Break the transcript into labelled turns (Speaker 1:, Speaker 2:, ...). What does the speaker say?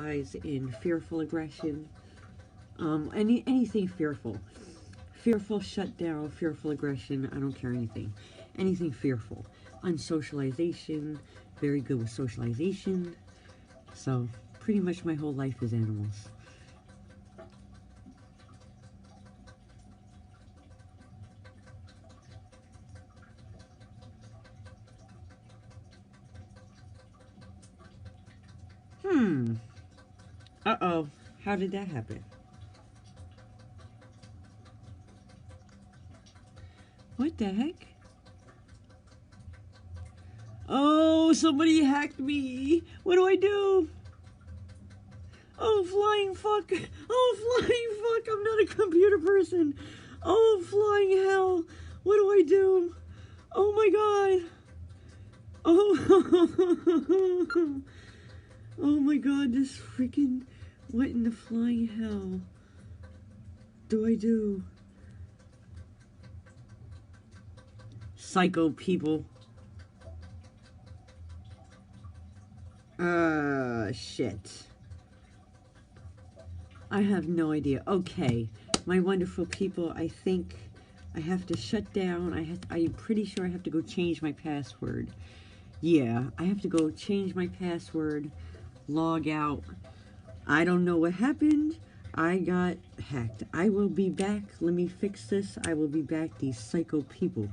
Speaker 1: specialize in fearful aggression. Anything fearful. Fearful shutdown, fearful aggression, I don't care anything. Anything fearful. Unsocialization, very good with socialization. So, pretty much my whole life is animals. Uh-oh. How did that happen? What the heck? Oh, somebody hacked me. What do I do? Oh, flying fuck. Oh, flying fuck. I'm not a computer person. Oh, flying hell. What do I do? Oh my god. Oh. Oh my god, this freaking... What in the flying hell do I do? Psycho people. Shit. I have no idea. Okay, my wonderful people, I think I have to shut down. I'm pretty sure I have to go change my password. Yeah, I have to go change my password, log out. I don't know what happened. I got hacked. I will be back. Let me fix this. I will be back. These psycho people.